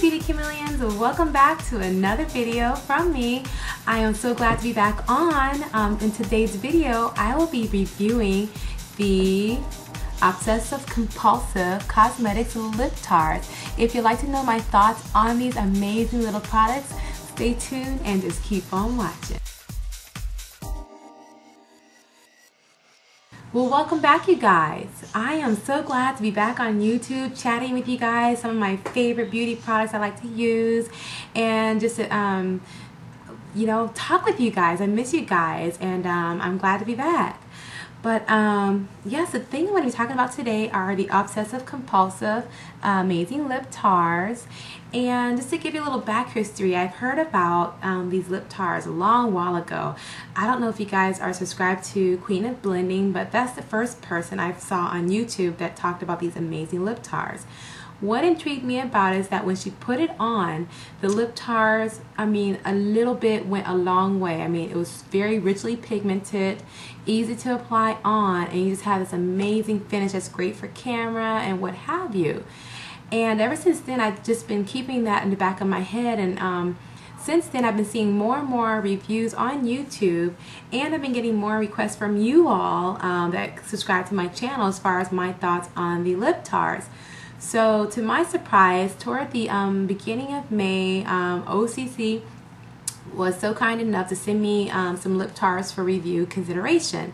Beauty Chameleons, welcome back to another video from me. I am so glad to be back on. In today's video, I will be reviewing the Obsessive Compulsive Cosmetics Lip Tars. If you'd like to know my thoughts on these amazing little products, stay tuned and just keep on watching. Well, welcome back, you guys. I am so glad to be back on YouTube chatting with you guys, some of my favorite beauty products I like to use, and just to, you know, talk with you guys. I miss you guys, and I'm glad to be back. But yes, the thing I'm going to be talking about today are the Obsessive Compulsive Amazing Lip Tars. And just to give you a little back history, I've heard about these lip tars a long while ago. I don't know if you guys are subscribed to Queen of Blending, but that's the first person I saw on YouTube that talked about these amazing lip tars. What intrigued me about it is that when she put it on, the lip tars, I mean, a little bit went a long way. I mean, it was very richly pigmented, easy to apply on, and you just have this amazing finish that's great for camera and what have you. And ever since then, I've just been keeping that in the back of my head, and since then I've been seeing more and more reviews on YouTube, and I've been getting more requests from you all that subscribe to my channel as far as my thoughts on the lip tars. So to my surprise, toward the beginning of May, OCC was so kind enough to send me some lip tars for review consideration.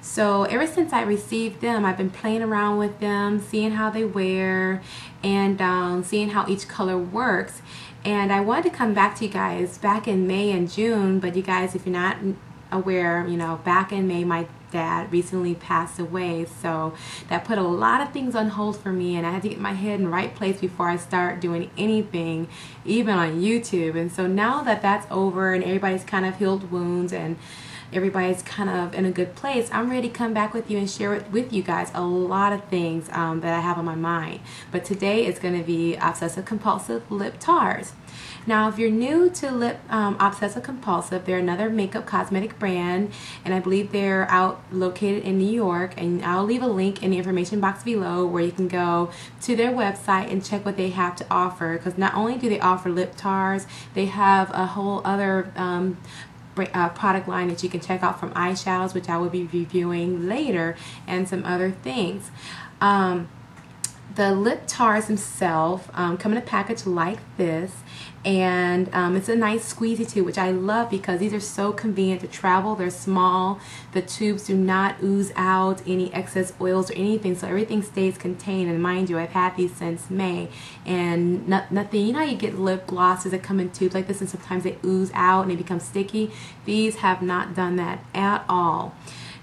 So ever since I received them, I've been playing around with them, seeing how they wear, and seeing how each color works. And I wanted to come back to you guys back in May and June, but you guys, if you're not aware, you know, back in May my dad recently passed away, so that put a lot of things on hold for me, and I had to get my head in the right place before I start doing anything, even on YouTube. And so now that that's over and everybody's kind of healed wounds and everybody's kind of in a good place, I'm ready to come back with you and share with you guys a lot of things that I have on my mind. But today it's going to be Obsessive Compulsive Lip Tars. Now, if you're new to Obsessive Compulsive, they're another makeup cosmetic brand, and I believe they're located in New York, and I'll leave a link in the information box below where you can go to their website and check what they have to offer, because not only do they offer lip tars, they have a whole other product line that you can check out, from eyeshadows, which I will be reviewing later, and some other things. The lip tars themselves come in a package like this, and it's a nice squeezy tube, which I love because these are so convenient to travel. They're small, the tubes do not ooze out any excess oils or anything, so everything stays contained. And mind you, I've had these since May, and nothing, you know how you get lip glosses that come in tubes like this and sometimes they ooze out and they become sticky? These have not done that at all.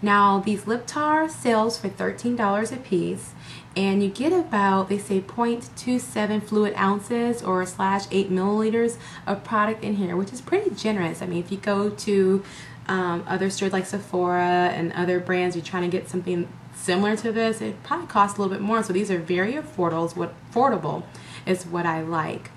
Now, these lip tars sells for $13 a piece, and you get about, they say, 0.27 fluid ounces or /8 milliliters of product in here, which is pretty generous. I mean, if you go to other stores like Sephora and other brands, you're trying to get something similar to this, it probably costs a little bit more. So these are very affordable is what I like.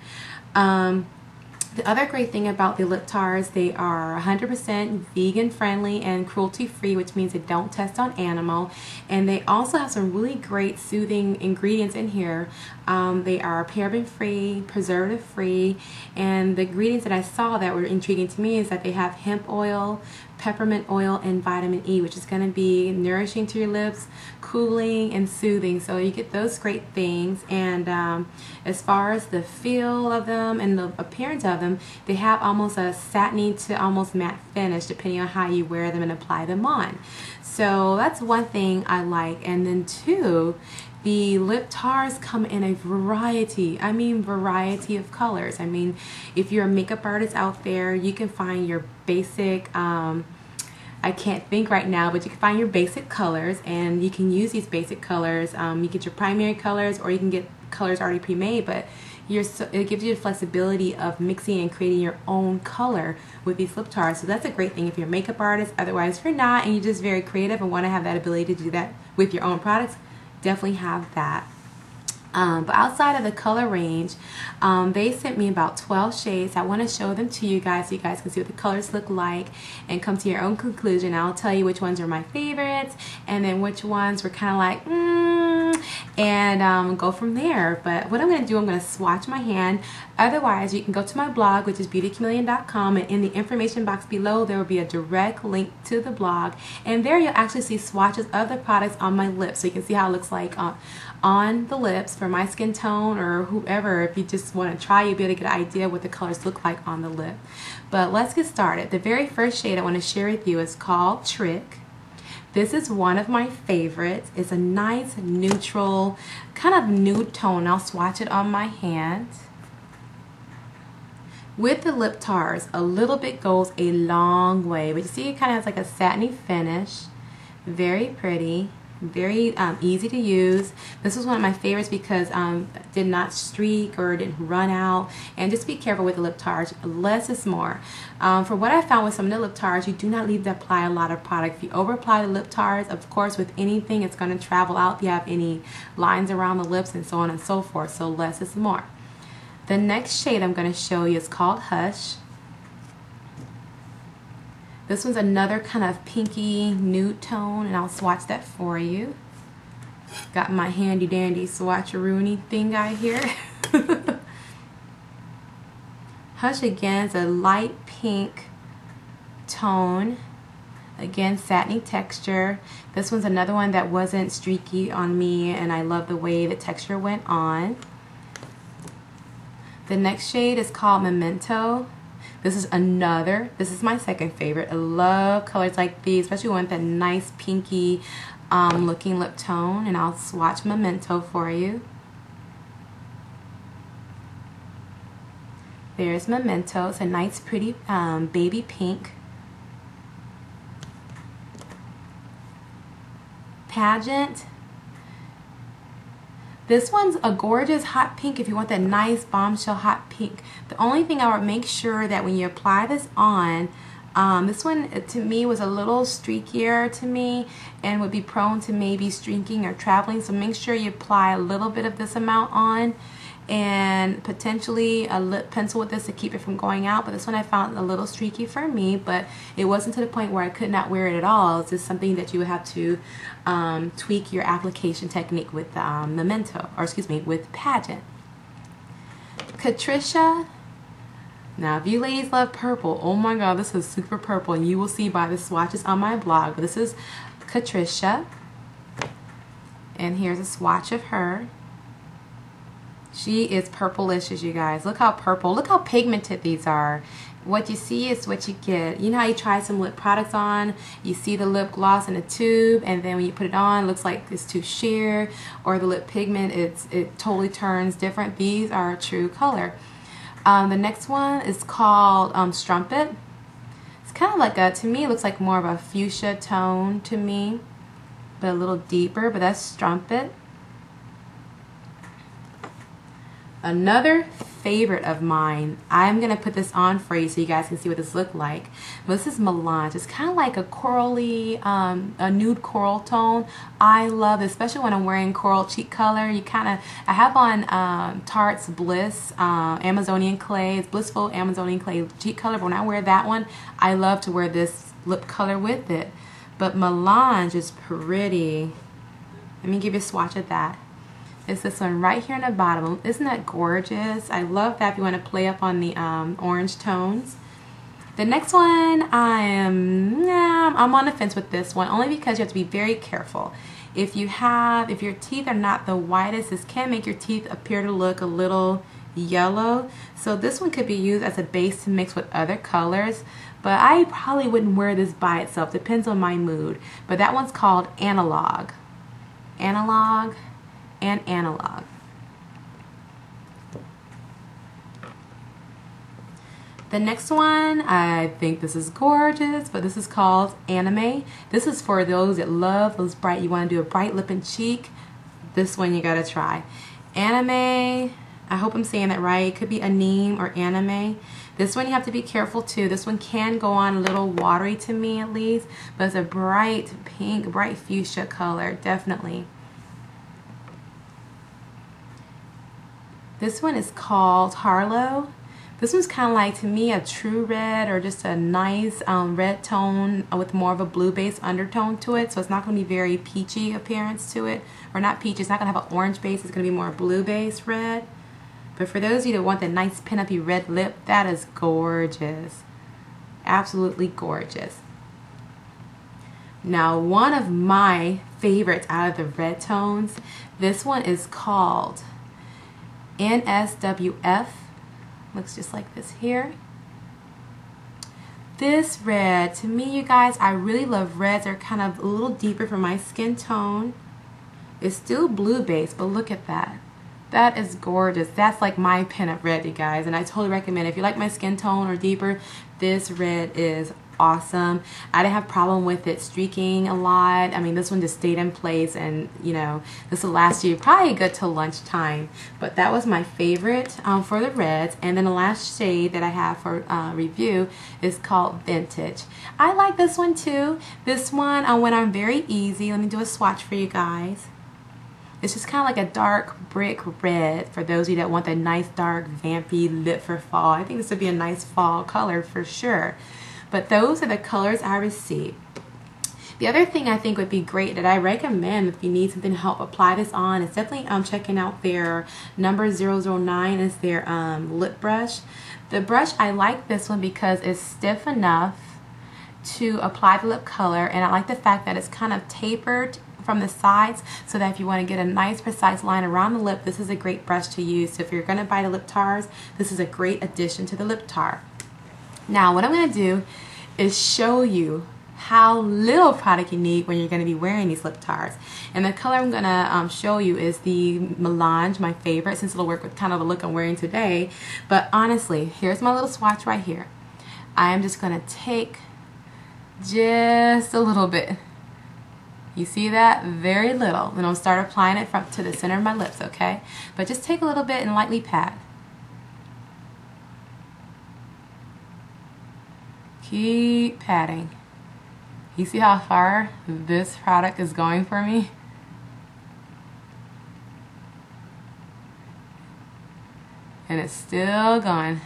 The other great thing about the lip tars, they are 100% vegan friendly and cruelty free, which means they don't test on animal, and they also have some really great soothing ingredients in here. They are paraben free, preservative free, and the ingredients that I saw that were intriguing to me is that they have hemp oil, peppermint oil, and vitamin E, which is going to be nourishing to your lips, cooling and soothing. So you get those great things. And as far as the feel of them and the appearance of them, they have almost a satiny to almost matte finish depending on how you wear them and apply them on. So that's one thing I like. And then two, the lip tars come in a variety, I mean variety of colors. I mean, if you're a makeup artist out there, you can find your basic, I can't think right now, but you can find your basic colors, and you can use these basic colors. You get your primary colors, or you can get colors already pre-made, but it gives you the flexibility of mixing and creating your own color with these lip tars. So that's a great thing if you're a makeup artist. Otherwise, if you're not and you're just very creative and want to have that ability to do that with your own products, definitely have that. But outside of the color range, they sent me about 12 shades. I want to show them to you guys so you guys can see what the colors look like and come to your own conclusion. I'll tell you which ones are my favorites and then which ones were kind of like, and go from there. But what I'm going to do, I'm going to swatch my hand. Otherwise, you can go to my blog, which is beautychameleon.com, and in the information box below there will be a direct link to the blog, and there you'll actually see swatches of the products on my lips, so you can see how it looks like on the lips for my skin tone, or whoever, if you just want to try, you'll be able to get an idea what the colors look like on the lip. But let's get started. The very first shade I want to share with you is called Trick. This is one of my favorites. It's a nice neutral kind of nude tone. I'll swatch it on my hand. With the lip tars, a little bit goes a long way, but you see it kind of has like a satiny finish. Very pretty, very easy to use. This was one of my favorites because it did not streak or didn't run out. And just be careful with the lip tars. Less is more. For what I found with some of the lip tars, you do not need to apply a lot of product. If you over apply the lip tars, of course with anything it's going to travel out if you have any lines around the lips and so on and so forth. So less is more. The next shade I'm going to show you is called Hush. This one's another kind of pinky nude tone, and I'll swatch that for you. Got my handy dandy swatcheroony thing out here. Hush again is a light pink tone. Again, satiny texture. This one's another one that wasn't streaky on me, and I love the way the texture went on. The next shade is called Memento. This is my second favorite. I love colors like these, especially one with that nice pinky looking lip tone. And I'll swatch Memento for you. There's Memento. It's a nice pretty baby pink. Pageant. This one's a gorgeous hot pink if you want that nice bombshell hot pink. The only thing I would make sure that when you apply this on, this one to me was a little streakier to me and would be prone to maybe streaking or traveling. So make sure you apply a little bit of this amount on, and potentially a lip pencil with this to keep it from going out. But this one I found a little streaky for me, but it wasn't to the point where I could not wear it at all. It's just something that you would have to tweak your application technique with Memento, or excuse me, with Pageant. Catricia. Now if you ladies love purple, oh my god, this is super purple, and you will see by the swatches on my blog. But this is Catricia, and here's a swatch of her. She is purplicious, you guys. Look how purple, look how pigmented these are. What you see is what you get. You know how you try some lip products on, you see the lip gloss in a tube, and then when you put it on, it looks like it's too sheer, or the lip pigment, it totally turns different. These are true color. The next one is called Strumpet. It's kind of like to me it looks like more of a fuchsia tone to me, but a little deeper, but that's Strumpet. Another favorite of mine, I'm going to put this on for you so you guys can see what this looks like. This is Melange. It's kind of like a corally, a nude coral tone. I love it, especially when I'm wearing coral cheek color. I have on Tarte's Bliss Amazonian Clay. It's Blissful Amazonian Clay cheek color, but when I wear that one, I love to wear this lip color with it. But Melange is pretty. Let me give you a swatch of that. It's this one right here in the bottom. Isn't that gorgeous? I love that if you want to play up on the orange tones. The next one, I'm on the fence with this one, only because you have to be very careful. If your teeth are not the whitest, this can make your teeth appear to look a little yellow. So this one could be used as a base to mix with other colors, but I probably wouldn't wear this by itself. Depends on my mood. But that one's called Analog. Analog. And Analog. The next one, I think this is gorgeous, but this is called Anime. This is for those that love those bright, you want to do a bright lip and cheek. This one you gotta try. Anime, I hope I'm saying that right. It could be Anime or Anime. This one you have to be careful too. This one can go on a little watery to me at least, but it's a bright pink, bright fuchsia color, definitely. This one is called Harlow. This one's kind of like, to me, a true red, or just a nice red tone with more of a blue base undertone to it. So it's not going to be very peachy appearance to it. Or not peachy, it's not going to have an orange base. It's going to be more blue base red. But for those of you that want the nice pin-uppy red lip, that is gorgeous. Absolutely gorgeous. Now, one of my favorites out of the red tones, this one is called NSWF. Looks just like this here. This red, to me, you guys, I really love reds. They're kind of a little deeper for my skin tone. It's still blue based, but look at that. That is gorgeous. That's like my pinup red, you guys, and I totally recommend it. If you like my skin tone or deeper, this red is awesome. I didn't have a problem with it streaking a lot. I mean, this one just stayed in place, and you know, this will last you probably good till lunchtime. But that was my favorite for the reds. And then the last shade that I have for review is called Vintage. I like this one too. This one went on very easy. Let me do a swatch for you guys. It's just kind of like a dark brick red for those of you that want that nice dark vampy lip for fall. I think this would be a nice fall color for sure. But those are the colors I received. The other thing I think would be great that I recommend if you need something to help apply this on is definitely checking out their number 009 is their lip brush. The brush, I like this one because it's stiff enough to apply the lip color, and I like the fact that it's kind of tapered from the sides, so that if you want to get a nice precise line around the lip, this is a great brush to use. So if you're going to buy the lip tars, this is a great addition to the lip tar. Now what I'm going to do is show you how little product you need when you're going to be wearing these lip tars. And the color I'm going to show you is the Melange, my favorite, since it'll work with kind of the look I'm wearing today. But honestly, here's my little swatch right here. I am just going to take just a little bit. You see that? Very little. And I'll start applying it to the center of my lips, okay? But just take a little bit and lightly pat. Keep patting. You see how far this product is going for me? And it's still going.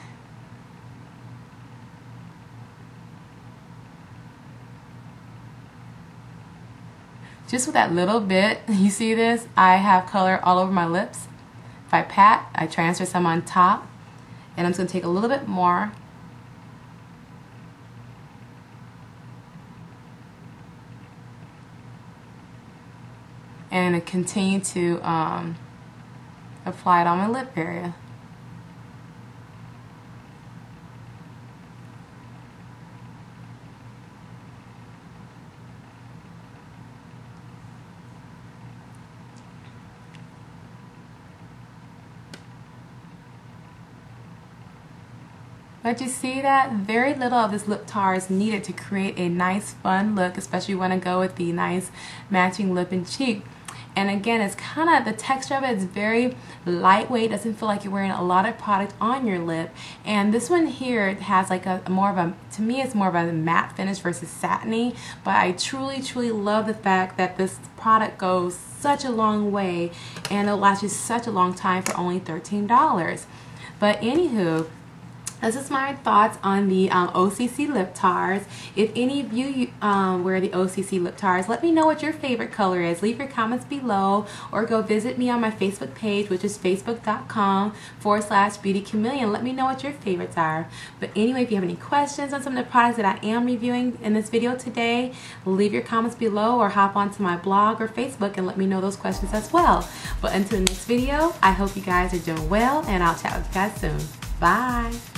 Just with that little bit, you see this? I have color all over my lips. If I pat, I transfer some on top. And I'm just going to take a little bit more. And continue to apply it on my lip area. But you see that? Very little of this lip tar is needed to create a nice fun look, especially when you want to go with the nice matching lip and cheek. And again, it's kind of, the texture of it is very lightweight. It doesn't feel like you're wearing a lot of product on your lip. And this one here has like a more of a, to me it's more of a matte finish versus satiny. But I truly, truly love the fact that this product goes such a long way and it'll last you such a long time for only $13. But anywho, this is my thoughts on the OCC lip tars. If any of you wear the OCC lip tars, let me know what your favorite color is. Leave your comments below or go visit me on my Facebook page, which is facebook.com/beautychameleon. Let me know what your favorites are. But anyway, if you have any questions on some of the products that I am reviewing in this video today, leave your comments below or hop onto my blog or Facebook and let me know those questions as well. But until the next video, I hope you guys are doing well and I'll chat with you guys soon. Bye.